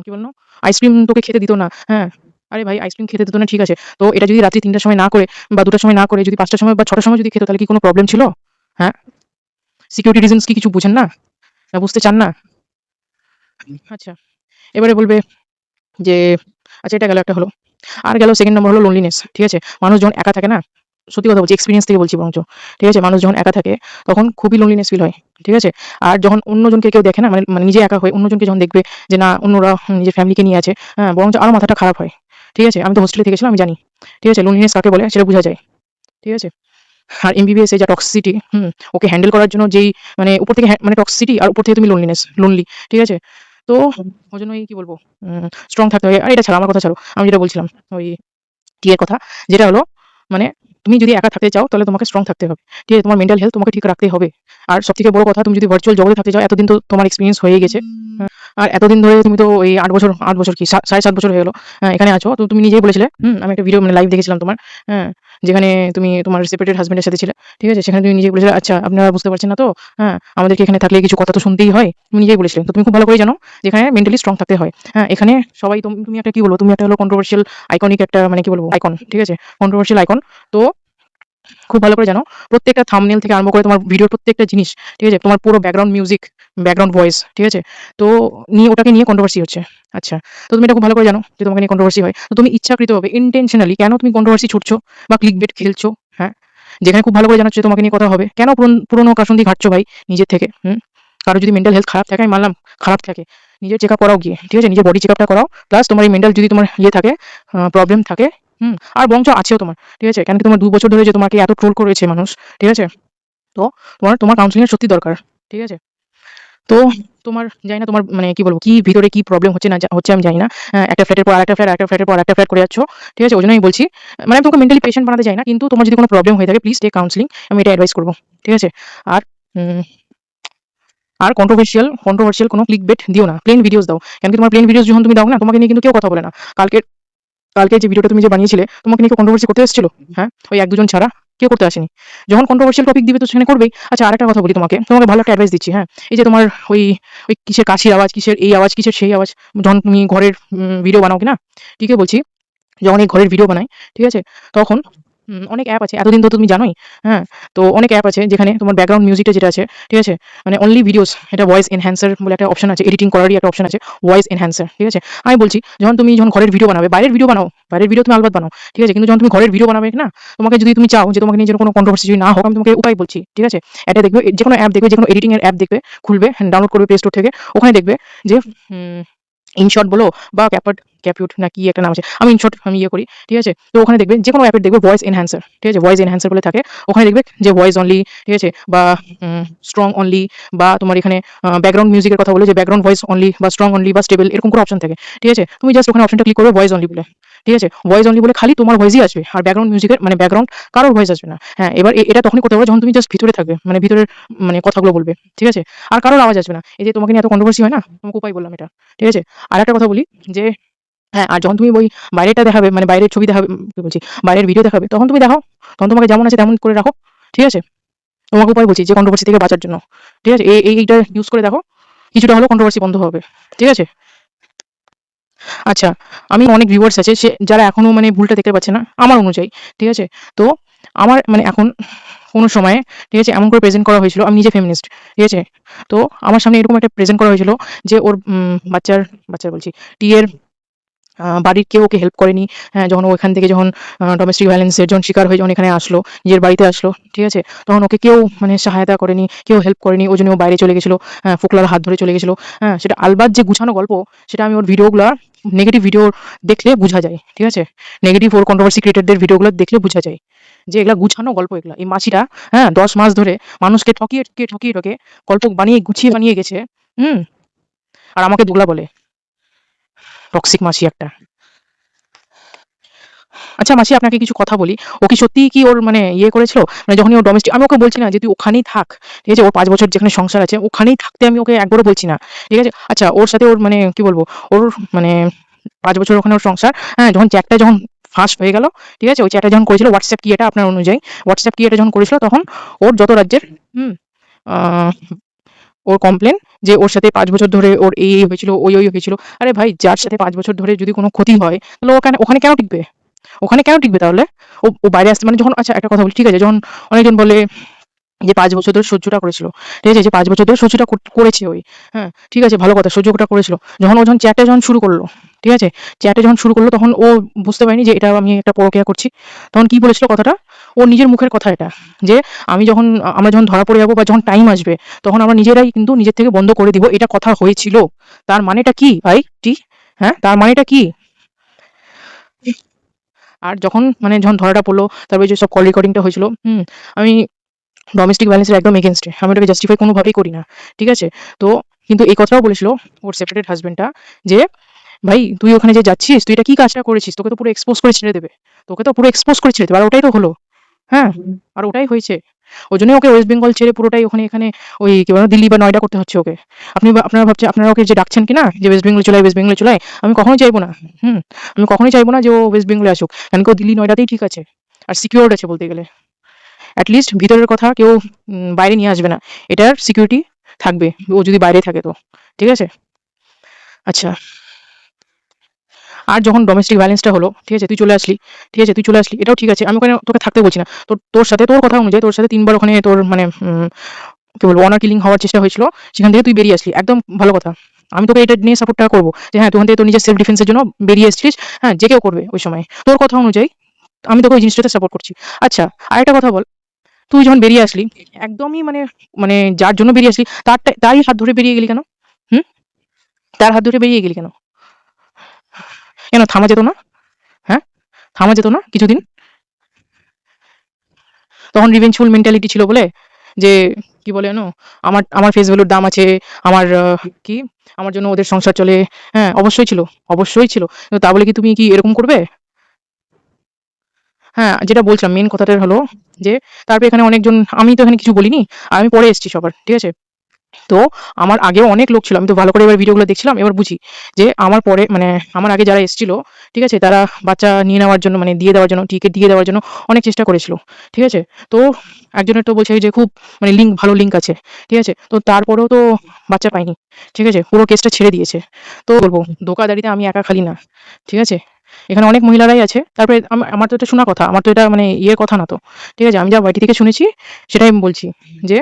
কি বলল? আইসক্রিম তোকে খেতে দিত না। হ্যাঁ? আরে ভাই আইসক্রিম খেতে দিত না ঠিক আছে। তো এটা যদি রাত্রি ৩ টার সময় না করে বা ২ টার সময় না করে যদি ৫ টার সময় বা ৬ টার সময় যদি খেত তাহলে কি কোনো প্রবলেম ছিল? হ্যাঁ? সিকিউরিটি রিজনস কি কিছু বুঝেন না? না বুঝতে চান না? আচ্ছা। এবারে বলবে যে আচ্ছা এটা গেল একটা হলো। আর গেল সেকেন্ড নাম্বার হলো লোনলিনেস। ঠিক আছে? মানুষ যখন একা থাকে না, সত্যি কথা বলছি এক্সপেরিয়েন্স থেকে বলছি বরঞ্চ। ঠিক আছে? মানুষ যখন একা থাকে তখন খুবই লোনলিনেস ফিল হয়। ঠিক আছে? আর যখন অন্যজনকে কেউ দেখে না মানে মানে নিজে একা হয়ে অন্যজনকে যখন দেখবে যে না অন্যরা নিজের ফ্যামিলিকে নিয়ে আছে, হ্যাঁ? বরঞ্চ আরো মাথাটা খারাপ হয়। ঠিক আছে? আমি তো হোস্টেলে থেকেছিলাম আমি জানি। ঠিক আছে? লোনলিনেস কাকে বলে সেটা বোঝা যায়। ঠিক আছে? আর এমবিবিএস এ যা টক্সিসিটি, ওকে হ্যান্ডেল করার জন্য যেই মানে উপর থেকে মানে টক্সিসিটি আর উপর থেকে তুমি লোনলি। ঠিক আছে? তো ওজন্যই কি বলবো স্ট্রং থাকতে হয়। আর এটা ছাড়ো আমার কথা ছাড়ো। আমি যেটা বলছিলাম ওই এর কথা যেটা হলো মানে তুমি যদি একা থাকতে চাও তাহলে তোমাকে স্ট্রং থাকতে হবে। ঠিক আছে? তোমার মেন্টাল হেলথ তোমাকে ঠিক রাখতেই হবে। আর সবথেকে বড় কথা তুমি যদি ভার্চুয়াল জগতে থাকতে চাও এতদিন তো তোমার এক্সপেরিয়েন্স হয়েই গেছে। আর এতদিন ধরে তুমি তো এই ৮ বছর কি ৭.৫ বছর হয়ে গেল। এখানে আছো। তো তুমি নিজেই বলেছিলে, আমি একটা ভিডিও মানে লাইভ দেখেছিলাম তোমার। হ্যাঁ? যেখানে তুমি তোমার সেপারেটেড হাজবেন্ডের সাথে ছিলে, ঠিক আছে? সেখানে তুমি নিজেই বলেছিলে, আচ্ছা আপনারা বুঝতে পারছেন না তো, হ্যাঁ আমাদেরকে এখানে থাকলে কিছু কথা তো শুনতেই হয়, তুমি নিজেই বলেছিলে। তো তুমি খুব ভালো করে জানো যেখানে মেন্টালি স্ট্রং থাকতে হয়। হ্যাঁ, এখানে সবাই তুমি একটা কি বলবো, তুমি একটা হলো কন্ট্রোভার্সিয়াল আইকনিক একটা মানে কি বলবো আইকন, ঠিক আছে? Controversial icon. তো খুব ভালো করে জানো প্রত্যেকটা থাম্বনেল থেকে আরম্ভ করে তোমার ভিডিওর প্রত্যেকটা জিনিস, ঠিক আছে? তোমার পুরো ব্যাকগ্রাউন্ড মিউজিক, ব্যাকগ্রাউন্ড ভয়েস, ঠিক আছে? তো ওটাকে নিয়ে কন্ট্রোভার্সি হচ্ছে। আচ্ছা, তো তুমি এটা খুব ভালো করে জানো যে তোমাকে নিয়ে কন্ট্রোভার্সি হয়। তো তুমি ইচ্ছাকৃতভাবে ইনটেনশনালি কেন তুমি কন্ট্রোভার্সি ছুড়ছো বা ক্লিকবেট খেলছো? হ্যাঁ? যেখানে খুব ভালো করে জানো যে তোমাকে নিয়ে কথা হবে। কেন পুরনো কাসুন্দি ঘাঁটছো ভাই নিজের থেকে? কারো যদি মেন্টাল হেলথ খারাপ থাকে, আমি মানলাম খারাপ থাকে। নিজের চেকআপ করাও গিয়ে, ঠিক আছে? নিজের বডি চেকআপটা করাও। প্লাস তোমার এই মেন্টাল যদি তোমার থাকে, প্রবলেম থাকে, আর বরঞ্চ আছেও তোমার, ঠিক আছে? কেন কি তোমার ২ বছর ধরে যে তোমাকে এত ট্রোল করেছে মানুষ, ঠিক আছে? তো তোমার কাউন্সেলিং এর সত্যি দরকার, ঠিক আছে? তো তোমার জানি না তোমার মানে কি বলবো, কি ভিতরে কি প্রবলেম হচ্ছে না হচ্ছে আমি জানি না। একটা ফ্ল্যাটের পর আরেকটা ফ্ল্যাট, একটা ফ্ল্যাটের পর আরেকটা ফ্ল্যাট করে যাচ্ছ, ঠিক আছে? ওইজন্য আমি বলছি, মানে আমি তোমাকে মেন্টালি পেশেন্ট বানাতে চাই না। কিন্তু তোমার যদি কোনো প্রবলেম হয়ে থাকে প্লিজ টেক কাউন্সেলিং। আমি এটা এডভাইস করব, ঠিক আছে? আর উম আর কন্ট্রোভার্সিয়াল কোনো ক্লিকবেট দিও না। প্লেন ভিডিওস দাও। কেন কি তোমার প্লেন ভিডিওস যখন তুমি দাও না, তোমাকে নিয়ে কিন্তু কেউ কথা বলে না। কালকের কালকে যে ভিডিওটা তুমি যে বানিয়েছিলে, তোমাকে নিয়ে কেউ কন্ট্রোভার্সি করতে এসেছিল? হ্যাঁ? ওই ১-২ জন ছাড়া কেউ করতে আসেনি। যখন কন্ট্রোভার্সিয়াল টপিক দিবে তো সেখানে করবেই। আচ্ছা, আরেকটা কথা বলি তোমাকে। তোমাকে ভালো একটা অ্যাডভাইস দিচ্ছি, হ্যাঁ? এই যে তোমার ওই ওই কিসের কাশির আওয়াজ, কিসের এই আওয়াজ, কিসের সেই আওয়াজ, যখন তুমি ঘরের ভিডিও বানাও কিনা? ঠিকই বলছি। যখন এই ঘরের ভিডিও বানাই, ঠিক আছে? তখন অনেক অ্যাপ আছে। এতদিন তো তুমি জানোই, হ্যাঁ? তো অনেক অ্যাপ আছে যেখানে তোমার ব্যাকগ্রাউন্ড মিউজিকটা যেটা আছে, ঠিক আছে? মানে অনলি ভিডিওস, এটা ভয়েস এনহ্যান্সার বলে একটা অপশন আছে। এডিটিং করারই একটা অপশন আছে, ভয়েস এনহ্যান্সার, ঠিক আছে? আমি বলছি যখন ঘরের ভিডিও বানাবে, বাইরের ভিডিও বানাও, বাইরের ভিডিও তুমি আলবাত বানাও, ঠিক আছে? কিন্তু যখন তুমি ঘরের ভিডিও বানাবে না, তোমাকে যদি তুমি চাও যে তোমাকে নিয়ে যেন কোনো কন্ট্রোভার্সি যদি না হোক, আমি তোমাকে উপায় বলছি, ঠিক আছে? এটা দেখবে, যেকোনো অ্যাপ দেখবে, যেকোনো এডিটিং এর অ্যাপ দেখবে, খুলবে, ডাউনলোড করবে প্লে স্টোর থেকে। ওখানে দেখবে যে উম ইনশট বলো বা ক্যাপিউট না কি একটা নাম আছে। আমি ইনশট আমি ইয়ে করি, ঠিক আছে? তো ওখানে দেখবেন যেকোনো অ্যাপের দেখবে ভয়েস এনহ্যান্সার, ঠিক আছে? ভয়েস এনহ্যান্সার বলে থাকে। ওখানে দেখবে যে ভয়েস অনলি, ঠিক আছে? বা স্ট্রং অনলি, বা তোমার এখানে ব্যাকগ্রাউন্ড মিউজিকের কথা বলে যে ব্যাকগ্রাউন্ড ভয়েস অনলি বা স্ট্রং অনলি বা স্টেবল, এরকম করে অপশন থাকে, ঠিক আছে? তুমি জাস্ট ওখানে অপশনটা ক্লিক করবে ভয়েস অনলি বলে, ঠিক আছে? ভয়েস অনলি বলে খালি তোমার ভয়েসই আসবে। আর ব্যাকগ্রাউন্ড মিউজিকের মানে ব্যাকগ্রাউন্ড কারোর ভয়েস আসবে না। হ্যাঁ, এবার এটা তখনই করতে পারবে যখন তুমি জাস্ট ভিতরে থাকবে। মানে ভিতরের মানে কথাগুলো বলবে, ঠিক আছে? আর কারোর আওয়াজ আসবে না। এই যে তোমাকে নিয়ে এত কন্ট্রোভার্সি হয় না? তোমাকে উপায় বললাম এটা, ঠিক আছে? আরেকটা কথা বলি যে হ্যাঁ, আর যখন তুমি ওই বাইরেরটা দেখাবে, মানে বাইরের ছবি দেখাবে, কি বলছি, বাইরের ভিডিও দেখাবে, তখন তুমি দেখাও। তখন তোমাকে যেমন আছে তেমন করে রাখো, ঠিক আছে? তোমাকে উপায় বলছি যে কন্ট্রোভার্সি থেকে বাঁচার জন্য, ঠিক আছে? এইটা ইউজ করে দেখো, কিছুটা হলেও কন্ট্রোভার্সি বন্ধ হবে, ঠিক আছে? আচ্ছা, আমি অনেক ভিউয়ার্স আছে যারা এখনো মানে ভুলটা দেখতে পাচ্ছে না আমার অনুযায়ী, ঠিক আছে? তো আমার মানে এখন কোনো সময়ে, ঠিক আছে, এমন করে প্রেজেন্ট করা হয়েছিল, আমি নিজে ফেমিনিস্ট, ঠিক আছে? তো আমার সামনে এরকম একটা প্রেজেন্ট করা হয়েছিল যে ওর বাচ্চার বলছি, টিয়ের বাড়ির কেউ ওকে হেল্প করেনি। হ্যাঁ, যখন ও এখান থেকে যখন ডোমেস্টিক ভায়োলেন্সের যখন শিকার হয়ে যখন এখানে আসলো, নিজের বাড়িতে আসলো, ঠিক আছে? তখন ওকে কেউ মানে সহায়তা করেনি, কেউ হেল্প করেনি। ওই জন্য ও বাইরে চলে গেছিল। ফোকলার হাত ধরে চলে গেছিল। হ্যাঁ, সেটা আলবাত যে গুছানো গল্প, সেটা আমি ওর ভিডিওগুলা নেগেটিভ ভিডিও দেখলে বুঝা যায়, ঠিক আছে? নেগেটিভ ওর কন্ট্রোভার্সি ক্রিয়েটরদের ভিডিওগুলো দেখলে বুঝা যায় যে এগুলা গুছানো গল্প এগুলা। এই মাছিটা, হ্যাঁ, ১০ মাস ধরে মানুষকে ঠকিয়ে গল্প বানিয়ে গুছিয়ে বানিয়ে গেছে। হুম? আর আমাকে দোগলা বলে। টক্সিক মাছি একটা। আচ্ছা মাসি, আপনাকে কিছু কথা বলি। ও কি সত্যিই কি ওর মানে ইয়ে করেছিল? মানে যখনই ও ডোমেস্টিক, আমি ওকে বলছি না যে তুই ওখানেই থাক। ঠিক আছে? ওর ৫ বছর যেখানে সংসার আছে ওখানেই থাকতে আমি ওকে একবারও বলছি না। ঠিক আছে? আচ্ছা, ওর সাথে ওর মানে কি বলবো? ওর মানে ৫ বছর ওখানে ওর সংসার। হ্যাঁ? যখন চ্যাটটা যখন ফাঁস হয়ে গেল, ঠিক আছে? ওই চ্যাটটা যখন করেছিল WhatsApp কি এটা আপনার অনুযায়ী? WhatsApp কি এটা যখন করেছিল তখন ওর যত রাজ্যের হুম? আ ওর কমপ্লেন যে ওর সাথে ৫ বছর ধরে ওর এই হয়েছিল, ওই হয়েছিল। আরে ভাই, যার সাথে ৫ বছর ধরে যদি কোনো ক্ষতি হয় তাহলে ওখানে ওখানে কেন টিকবে? ওখানে কেন টিকবে তাহলে? ও বাইরে আসতে মানে যখন, আচ্ছা একটা কথা বলি, ঠিক আছে? যখন অনেকজন বলে যে ৫ বছর ধরে সহ্যটা করেছিল। ঠিক আছে? যে ৫ বছর ধরে সহ্যটা করেছে ওই। হ্যাঁ? ঠিক আছে, ভালো কথা, সহ্যটা করেছিল। যখন চ্যাটে যখন শুরু করলো, ঠিক আছে? চ্যাটে যখন শুরু করলো তখন ও বুঝতে পারেনি যে এটা আমি একটা পরকীয়া করছি। তখন কি বলেছিল কথাটা? ওর নিজের মুখের কথা এটা। যে আমরা যখন ধরা পড়ে যাবো বা যখন টাইম আসবে তখন আমরা নিজেরাই কিন্তু নিজের থেকে বন্ধ করে দিব। এটা কথা হয়েছিল। তার মানেটা কি ভাই? হ্যাঁ? তার মানেটা কি? আর যখন ধরাটা পড়লো, তারপরে যেসব কল রেকর্ডিংটা হয়েছিল, আমি ডোমেস্টিক ভায়োলেন্সের একদম এগেইনস্টে। আমি ওটাকে জাস্টিফাই কোনোভাবেই করি না। ঠিক আছে? তো কিন্তু এই কথাও বলেছিল ওর সেপারেটেড হাসব্যান্ডটা যে, "ভাই তুই ওখানে যে যাচ্ছিস, তুই এটা কি কাজটা করেছিস? তোকে তো পুরো এক্সপোজ করে ছেড়ে দেবে। তোকে তো পুরো এক্সপোজ করে ছেড়ে দেবে।" আর ওটাই তো হলো। হ্যাঁ? আর ওটাই হয়েছে। ওইজন্যই ওকে ওয়েস্ট বেঙ্গল ছেড়ে পুরোটাই ওখানে এখানে ওই কি বলে দিল্লি বা নয়ডা করতে হচ্ছে ওকে। আপনারা ভাবছেন, আপনারা ওকে যে ডাকছেন কিনা যে ওয়েস্ট বেঙ্গলে চলে আয়। আমি কখনোই চাইবো না। হুম? আমি কখনোই চাইবো না যে ও ওয়েস্ট বেঙ্গলে আসুক। কারণ কি ও দিল্লি নয়ডাতেই ঠিক আছে। আর সিকিউরড আছে বলতে গেলে। অ্যাটলিস্ট ভিতরের কথা কেউ বাইরে নিয়ে আসবে না, এটার সিকিউরিটি থাকবে ও যদি বাইরে থাকে তো। ঠিক আছে? আচ্ছা, আর যখন ডোমেস্টিক ভায়োলেন্সটা হলো, ঠিক আছে, তুই চলে আসলি, ঠিক আছে, তুই চলে আসলি, এটাও ঠিক আছে, আমি ওখানে তোকে থাকতে বলছি না। তোর সাথে, তোর কথা অনুযায়ী তোর সাথে ৩ বার ওখানে তোর মানে কি বলবো, অনার কিলিং হওয়ার চেষ্টা হয়েছিল। সেখান থেকে তুই বেরিয়ে আসলি, একদম ভালো কথা। আমি তোকে এটা নিয়ে সাপোর্টটা করবো যে হ্যাঁ, তুই ওখান থেকে তোর নিজের সেলফ ডিফেন্সের জন্য বেরিয়ে এসেছিস। হ্যাঁ, যে কেউ করবে ওই সময়। তোর কথা অনুযায়ী আমি তোকে ওই জিনিসটাতে সাপোর্ট করছি। আচ্ছা, আরেকটা কথা বল, তুই যখন বেরিয়ে আসলি, একদমই মানে মানে যার জন্য বেরিয়ে আসলি তারই হাত ধরে বেরিয়ে গেলি কেন? হুম? তার হাত ধরে বেরিয়ে গেলি কেন? কেন থামা যেত না? হ্যাঁ? থামা যেত না কিছুদিন? তখন রিভেঞ্জফুল মেন্টালিটি ছিল বলে যে কি বলে জানো, আমার আমার ফেস ভ্যালুর দাম আছে, আমার কি আমার জন্য ওদের সংসার চলে। হ্যাঁ, অবশ্যই ছিল, অবশ্যই ছিল। কিন্তু তা বলে কি তুমি কি এরকম করবে? হ্যাঁ, যেটা বলছিলাম মেন কথাটা হলো যে তারপরে এখানে অনেকজন, আমি তো এখানে কিছু বলিনি, আর আমি পরে এসেছি সবার, ঠিক আছে? তো আমার আগেও অনেক লোক ছিল। আমি তো ভালো করে এবার ভিডিওগুলো দেখছিলাম, এবার বুঝি যে আমার পরে মানে আমার আগে যারা এসেছিল, ঠিক আছে? তারা বাচ্চা নিয়ে নেওয়ার জন্য মানে দিয়ে দেওয়ার জন্য, টিকিট দিয়ে দেওয়ার জন্য অনেক চেষ্টা করেছিল। ঠিক আছে? তো একজনের তো বলছে যে খুব মানে লিঙ্ক, ভালো লিঙ্ক আছে। ঠিক আছে? তো তারপরেও তো বাচ্চা পায়নি। ঠিক আছে? পুরো কেসটা ছেড়ে দিয়েছে। তো বলব ধোঁকাধড়িতে আমি একা খালি না। ঠিক আছে? এখানে অনেক মহিলারাই আছে। তারপরে আমার তো এটা শোনা কথা। আমার তো এটা মানে ইয়ের কথা না তো। ঠিক আছে? আমি যা বাড়ি থেকে শুনেছি সেটাই আমি বলছি যে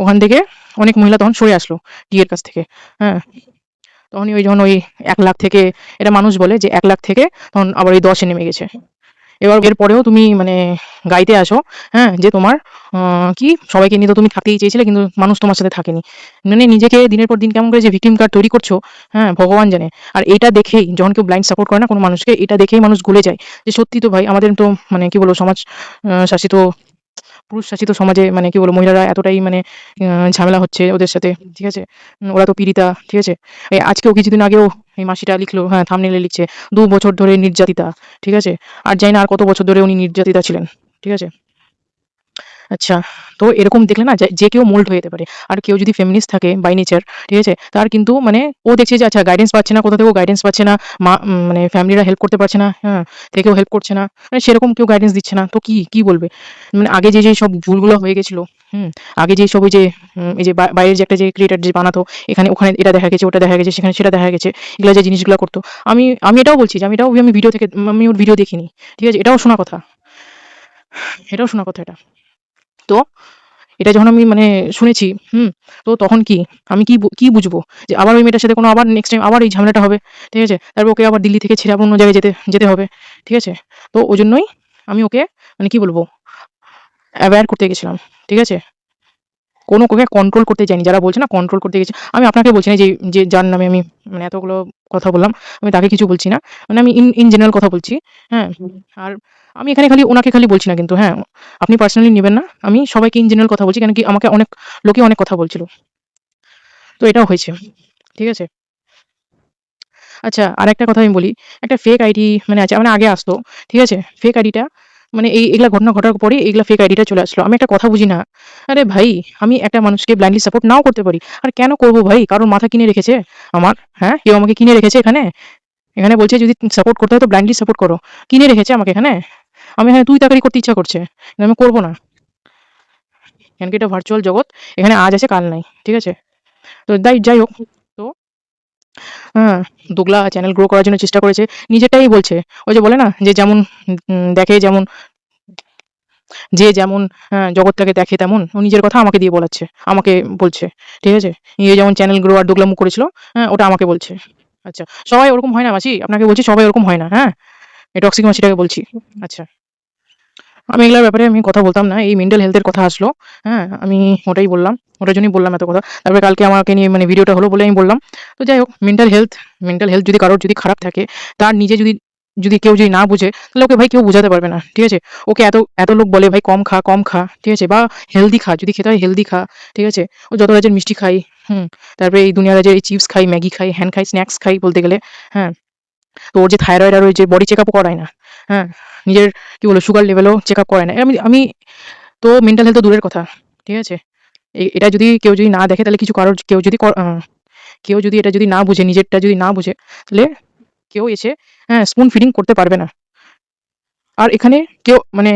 ওখান থেকে অনেক মহিলা তখন সরে আসলো ডিএর কাছ থেকে। হ্যাঁ? তখনই ওই যখন ওই ১,০০,০০০ থেকে, এটা মানুষ বলে যে ১,০০,০০০ থেকে তখন আবার ওই ১০ এ নেমে গেছে। এবার এরপরেও তুমি মানে গাইতে আসো, হ্যাঁ? যে তোমার কি সবাইকে নিয়ে তো তুমি থাকতেই চেয়েছিলে কিন্তু মানুষ তোমার সাথে থাকেনি। মানে নিজেকে দিনের পর দিন কেমন করে যে ভিকটিম কার্ড তৈরি করছো, হ্যাঁ? ভগবান জানে। আর এইটা দেখেই যখন কেউ ব্লাইন্ড সাপোর্ট করে না কোনো মানুষকে, এটা দেখেই মানুষ গলে যায়। যে সত্যি তো ভাই আমাদের তো মানে কি বলবো, সমাজ শাসিত, পুরুষ শাসিত সমাজে মানে কি বলবো, মহিলারা এতটাই মানে ঝামেলা হচ্ছে ওদের সাথে। ঠিক আছে? ওরা তো পীড়িতা। ঠিক আছে? এই আজকেও কিছুদিন আগেও এই মাসিটা লিখলো, হ্যাঁ, থাম্বনেইলে লিখছে ২ বছর ধরে নির্যাতিতা। ঠিক আছে? আর জানি না আর কত বছর ধরে উনি নির্যাতিতা ছিলেন। ঠিক আছে? আচ্ছা, তো এরকম দেখলে না যে কেউ মোল্ড হয়ে যেতে পারে। আর কেউ যদি ফেমিনিস্ট থাকে বাই নেচার, ঠিক আছে? তার কিন্তু মানে ও দেখছে যে আচ্ছা গাইডেন্স পাচ্ছে না, কোথা থেকেও গাইডেন্স পাচ্ছে না। মানে ফ্যামিলিরা হেল্প করতে পারছে না, হ্যাঁ? থেকেও হেল্প করছে না। মানে সেরকম কেউ গাইডেন্স দিচ্ছে না। তো কি বলবে? মানে আগে যে সব ভুলগুলো হয়ে গেছিল, হুম? আগে যেই সব ওই যে এই যে বাইরের যে একটা যে ক্রিয়েটর যে বানাতো, এখানে ওখানে এটা দেখা গেছে, ওটা দেখা গেছে, সেখানে সেটা দেখা গেছে। এগুলা যে জিনিসগুলা করতো। আমি এটাও বলছি যে আমি ভিডিও থেকে, আমি ওর ভিডিও দেখিনি। ঠিক আছে? এটাও শোনা কথা। এটাও শোনা কথা এটা। তো এটা যখন আমি মানে শুনেছি, হুম? তো তখন কি? আমি কি বুঝবো? যে আবার ওই মেয়েটার সাথে কোনো আবার নেক্সট টাইম আবার এই ঝামেলাটা হবে। ঠিক আছে? তারপর ওকে আবার দিল্লি থেকে ছেড়ে আবার অন্য জায়গায় যেতে যেতে হবে। ঠিক আছে? তো ওজন্যই আমি ওকে মানে কি বলবো? অ্যাভয়েড করতে গেছিলাম। ঠিক আছে? ওকে কন্ট্রোল করতে চাইনি। যারা বলছে না কন্ট্রোল করতে গেছি, আমি আপনাকে বলছি না যে যার নামে আমি মানে এতগুলো কথা বললাম, আমি তাকে কিছু বলছি না। মানে আমি ইন জেনারেল কথা বলছি। হ্যাঁ? আর আমি এখানে খালি উনাকে খালি বলছি না কিন্তু, হ্যাঁ? আপনি পার্সোনালি নিবেন না। আমি সবাইকে ইন জেনারেল কথা বলছি। কেন কি আমাকে অনেক লোকে অনেক কথা বলছিল। তো এটাও হয়েছে। ঠিক আছে? আচ্ছা, আরেকটা কথা আমি বলি। একটা ফেক আইডি মানে আছে, মানে আগে আসতো। ঠিক আছে? ফেক আইডিটা মানে এগুলা ঘটনা ঘটার পরেই এগুলা ফেক আইডিটা চলে আসলো। আমি একটা কথা বুঝি না। আরে ভাই, আমি একটা মানুষকে ব্লাইন্ডলি সাপোর্ট নাও করতে পারি। আর কেন করব ভাই? কারোর মাথা কিনে রেখেছে আমার? হ্যাঁ? কেউ আমাকে কিনে রেখেছে এখানে? এখানে বলছে যদি সাপোর্ট করতে হয় তো ব্লাইন্ডলি সাপোর্ট করো। কিনে রেখেছে আমাকে এখানে? আমি এখানে তুই তাকারি করতে ইচ্ছা করছে। কিন্তু আমি করব না। কেন কি এটা ভার্চুয়াল জগৎ। এখানে আজ আছে কাল নাই। ঠিক আছে? তো যাই হোক। তো হ্যাঁ, দোগলা চ্যানেল গ্রো করার জন্য চেষ্টা করেছে। নিজেরটাই বলছে। ওই যে বলে না যে যেমন দেখে যেমন, যে যেমন জগৎটাকে দেখে তেমন। ও নিজের কথা আমাকে দিয়ে বলাচ্ছে। আমাকে বলছে। ঠিক আছে? নিজে যেমন চ্যানেল গ্রো আর দোগলামো করেছিল, হ্যাঁ? ওটা আমাকে বলছে। আচ্ছা, সবাই ওরকম হয় না মাসি। আপনাকে বলছি সবাই ওরকম হয় না, হ্যাঁ? এই টক্সিক মাসিটাকে বলছি। আচ্ছা। আমি এগুলার ব্যাপারে আমি কথা বলতাম না। এই মেন্টাল হেলথ এর কথা আসলো। হ্যাঁ? আমি ওটাই বললাম। ওটার জন্যই বললাম এত কথা। তারপরে কালকে আমাকে নিয়ে মানে ভিডিওটা হলো বলে আমি বললাম। তো যাই হোক, মেন্টাল হেলথ যদি কারোর যদি খারাপ থাকে, তার নিজে যদি কেউ যদি না বুঝে, তাহলে ওকে ভাই কেউ বুঝাতে পারবে না। ঠিক আছে? ওকে এত লোক বলে ভাই কম খা, কম খা। ঠিক আছে? বা হেলদি খা। যদি খেতে হয় হেলদি খা। ঠিক আছে? ও যত রাজ্যের মিষ্টি খাই, হুম? তারপরে এই দুনিয়া রাজ্যের এই চিপস খাই, ম্যাগি খাই, হ্যান খাই, স্ন্যাকস খাই বলতে গেলে। হ্যাঁ? তো ওর যে থাইরয়েড আর ওই যে বডি চেকআপও করায় না। হ্যাঁ? নিজের কি বলবো সুগার লেভেলও চেকআপ করায় না। আমি আমি তো মেন্টাল হেলথ তো দূরের কথা। ঠিক আছে? এটা যদি কেউ যদি না দেখে তাহলে কিছু কারোর কেউ যদি এটা যদি না বুঝে, নিজেরটা যদি না বুঝে, তাহলে কেউ এসে হ্যাঁ, স্পুন ফিডিং করতে পারবে না। আর এখানে কেউ মানে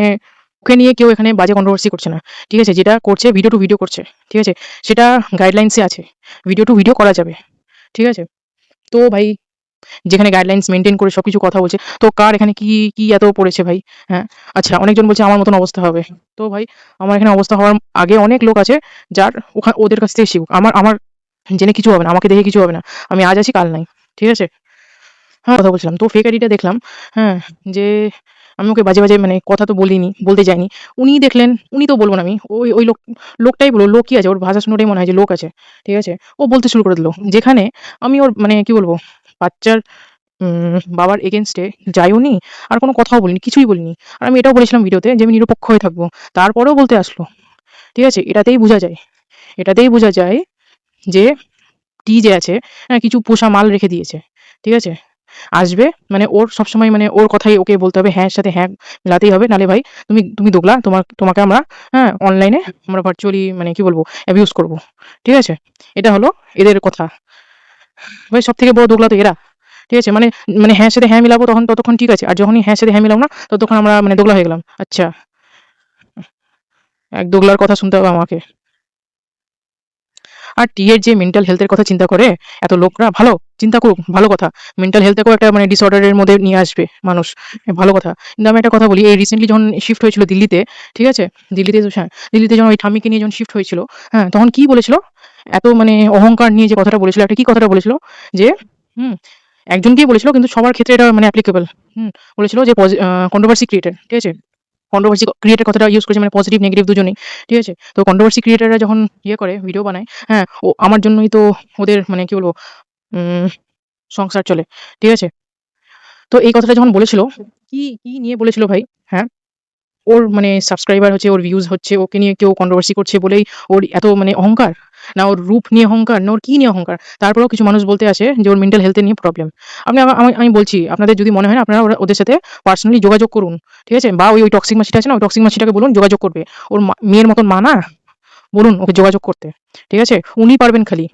ওকে নিয়ে কেউ এখানে বাজে কন্ট্রোভার্সি করছে না। ঠিক আছে? যেটা করছে ভিডিও টু ভিডিও করছে। ঠিক আছে? সেটা গাইডলাইনসে আছে। ভিডিও টু ভিডিও করা যাবে। ঠিক আছে? তো ভাই যেখানে গাইডলাইনস মেইনটেইন করে সবকিছু কথা বলছে, তো কার এখানে কি এত পড়েছে ভাই? হ্যাঁ? আচ্ছা অনেকজন বলছে আমার মতন অবস্থা হবে। তো ভাই আমার এখানে অবস্থা হওয়ার আগে অনেক লোক আছে যার ওদের কাছ থেকে শিখুক। আমার আমার জেনে কিছু হবে না। আমাকে দেখে কিছু হবে না। আমি আজ আছি কাল নাই। ঠিক আছে? হ্যাঁ, কথা বলছিলাম। তো ফেক আইডিটা দেখলাম, হ্যাঁ? যে আমি ওকে বাজে মানে কথা তো বলিনি, বলতে যাইনি। উনিই দেখলেন, উনি তো বলব না আমি। ওই লোকটাই বলল, লোক কি আছে? ওর ভাষা শুনেই মনে হয় যে লোক আছে। ঠিক আছে? ও বলতে শুরু করে দিল। যেখানে আমি ওর মানে কি বলবো? বাচ্চার বাবার এগেইনস্টে যাইওনি, আর কোনো কথাও বলিনি, কিছুই বলিনি। আর আমি এটাও বলেছিলাম ভিডিওতে যে আমি নিরপেক্ষ হয়ে থাকবো। তারপরেও বলতে আসলো। ঠিক আছে? এটাতেই বোঝা যায় যে যে আছে, হ্যাঁ, কিছু পোষা মাল রেখে দিয়েছে। ঠিক আছে? আসবে মানে ওর সবসময় মানে ওর কথাই ওকে বলতে হবে, হ্যাঁ এর সাথে হ্যাঁ মিলাতেই হবে। নাহলে ভাই তুমি দোগলা, তোমাকে আমরা, হ্যাঁ, অনলাইনে আমরা ভার্চুয়ালি মানে কি বলবো অ্যাবিউজ করব। ঠিক আছে? এটা হলো এদের কথা। ভাই সবথেকে বড় দোগলা তো এরা। ঠিক আছে? মানে মানে হ্যাঁ এর সাথে হ্যাঁ মিলাবো ততক্ষণ ঠিক আছে। আর যখনই হ্যাঁ এর সাথে হ্যাঁ মিলাবো না ততক্ষণ আমরা মানে দোগলা হয়ে গেলাম। আচ্ছা, এক দোগলার কথা শুনতে হবে আমাকে। আর এর যে মেন্টাল হেলথের কথা চিন্তা করে এত লোকরা, ভালো চিন্তা করুক, ভালো কথা। মেন্টাল হেলথকেও একটা মানে ডিসঅর্ডারের মধ্যে নিয়ে আসবে মানুষ, ভালো কথা। কিন্তু আমি একটা কথা বলি, এই রিসেন্টলি যখন শিফট হয়েছিল দিল্লিতে, ঠিক আছে? দিল্লিতে যখন ওই ঠাম্মিকে নিয়ে যখন শিফট হয়েছিল, হ্যাঁ, তখন কি বলেছিল? এত মানে অহংকার নিয়ে যে কথাটা বলেছিল, একটা কি কথাটা বলেছিল? যে হুম, একজনকেই বলেছিল কিন্তু সবার ক্ষেত্রে এটা মানে অ্যাপ্লিকেবল। বলেছিল যে কন্ট্রোভার্সি ক্রিয়েটর। ঠিক আছে? কন্ট্রোভার্সি ক্রিয়েটের কথাটা ইউজ করেছে মানে পজিটিভ নেগেটিভ দুজনেই। ঠিক আছে? তো কন্ট্রোভার্সি ক্রিয়েটররা যখন করে ভিডিও বানায়, হ্যাঁ, আমার জন্যই তো ওদের মানে কি বলবো উম সংসার চলে। ঠিক আছে? তো এই কথাটা যখন বলেছিল, কি নিয়ে বলেছিল ভাই? হ্যাঁ? ওর মানে সাবস্ক্রাইবার হচ্ছে, ওর ভিউজ হচ্ছে, ওকে নিয়ে কেউ কন্ট্রোভার্সি করছে বলেই ওর এত মানে অহংকার? না ওর রূপ নিয়ে অহংকার, না ওর কি নিয়ে অহংকার? তারপরেও কিছু মানুষ বলতে আসে যে ওর মেন্টাল হেলথ নিয়ে প্রবলেম। আপনি আমি বলছি আপনাদের যদি মনে হয় না, আপনারা ওদের সাথে পার্সোনালি যোগাযোগ করুন। ঠিক আছে? বা ওই টক্সিক মাছিটা আছে না? ওই টক্সিক মাছিটাকে বলুন যোগাযোগ করবে। ওর মেয়ের মতন মা না? বলুন ওকে যোগাযোগ করতে। ঠিক আছে? উনিই পারবেন খালি।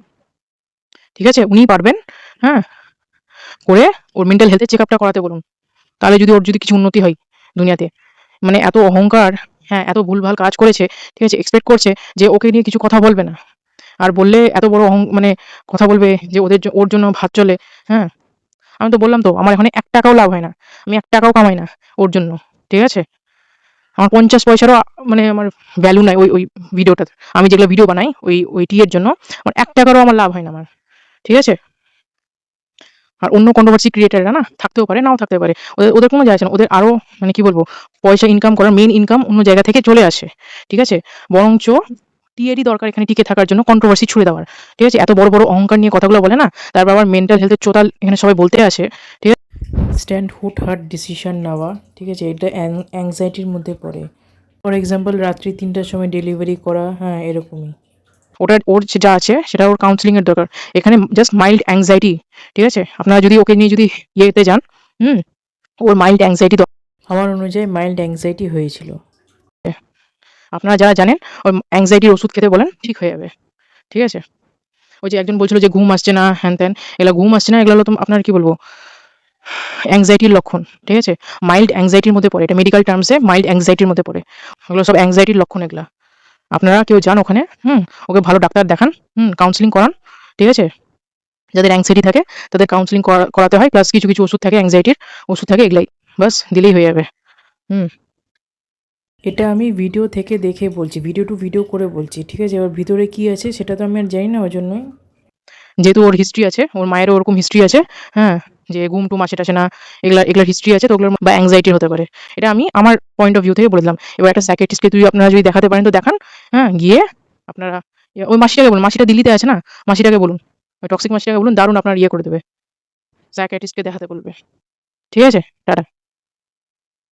ঠিক আছে? উনিই পারবেন, হ্যাঁ? করে ওর মেন্টাল হেলথ এর চেকআপটা করাতে বলুন। তাহলে যদি ওর যদি কিছু উন্নতি হয় দুনিয়াতে। মানে এত অহংকার, হ্যাঁ, এত ভুলভাল কাজ করেছে। ঠিক আছে? এক্সপেক্ট করছে যে ওকে নিয়ে কিছু কথা বলবে না। আর বললে এত বড় মানে কথা বলবে যে ওর জন্য ভাত চলে, হ্যাঁ? আমি তো বললাম তো আমার এখানে ৳১ লাভ হয় না। আমি ৳১ কামাই না ওর জন্য। ঠিক আছে? আমার ৫০ পয়সারও মানে আমার ভ্যালু নাই ওই ভিডিওটাতে। আমি যেগুলো ভিডিও বানাই ওই টি এর জন্য আমার ৳১ আমার লাভ হয় না আমার। ঠিক আছে? আর অন্য কন্ট্রোভার্সি ক্রিয়েটররা না থাকতেও পারে, নাও থাকতে পারে। ওদের কোনো যায় আসে না। ওদের আরো মানে কি বলবো পয়সা ইনকাম করার মেইন ইনকাম অন্য জায়গা থেকে চলে আসে। ঠিক আছে? বরঞ্চ টিএরই দরকার এখানে টিকে থাকার জন্য কন্ট্রোভার্সি ছুড়ে দেওয়ার। ঠিক আছে? এত বড় অহংকার নিয়ে কথাগুলো বলে না, তারপর আবার মেন্টাল হেলথ এর চোতাল এখানে সবাই বলতে আসে। ঠিক আছে? স্ট্যান্ড হুড হার্ট ডিসিশন নেওয়া, ঠিক আছে, এটা অ্যাংজাইটির মধ্যে পড়ে। ফর এক্সাম্পল রাত্রি ৩টার সময় ডেলিভারি করা, হ্যাঁ এরকমই। ওর যা আছে সেটা ওর কাউন্সেলিং এর দরকার। এখানে জাস্ট মাইল্ড অ্যাংজাইটি। ঠিক আছে? আপনারা যদি ওকে নিয়ে যদি ইয়েতে যান, হুম? ওর মাইল্ড অ্যাংজাইটি আমার অনুযায়ী মাইল্ড অ্যাংজাইটি হয়েছিল। আপনারা যারা জানেন ওই অ্যাংজাইটির ওষুধ খেতে বলেন, ঠিক হয়ে যাবে। ঠিক আছে? ওই যে একজন বলছিল যে ঘুম আসছে না, হ্যান-ত্যান। এগুলা ঘুম আসছে না, এগুলো হলো আপনার কি বলবো অ্যাংজাইটির লক্ষণ। ঠিক আছে? মাইল্ড অ্যাংজাইটির মধ্যে পড়ে। এটা মেডিকেল টার্মস এ মাইল্ড অ্যাংজাইটির মধ্যে পড়ে। ওগুলো সব অ্যাংজাইটির লক্ষণ এগুলা। আপনারা কেউ যান ওখানে, ওকে ভালো ডাক্তার দেখান, কাউন্সেলিং করান। ঠিক আছে? যাদের অ্যাংজাইটি থাকে তাদের কাউন্সেলিং করাতে হয়। প্লাস কিছু ওষুধ থাকে অ্যাংজাইটির, ওষুধ থাকে এগুলাই। বাস দিলেই হয়ে যাবে। হুম। এটা আমি ভিডিও থেকে দেখে বলছি, ভিডিও টু ভিডিও করে বলছি, ঠিক আছে? এবার ভিতরে কি আছে সেটা তো আমি আর জানি না, ওই জন্যই। যেহেতু ওর হিস্ট্রি আছে, ওর মায়েরও ওরকম হিস্ট্রি আছে, হ্যাঁ? যে ঘুম-টুম আসে-টাসে না, এগুলার হিস্ট্রি আছে, তো ওগুলোর বা অ্যাংজাইটির হতে পারে। এটা আমি আমার পয়েন্ট অফ ভিউ থেকে বলে দিলাম। এবার একটা সাইকিয়াট্রিস্টকে আপনারা যদি দেখাতে পারেন তো দেখান, হ্যাঁ? গিয়ে আপনারা ওই মাসিটাকে বলুন, মাসিটা দিল্লিতে আছে না? মাসিটাকে বলুন, ওই টক্সিক মাসিটাকে বলুন দারুণ আপনার করে দেবে। সাইকিয়াট্রিস্টকে দেখাতে বলবে। ঠিক আছে? টাটা।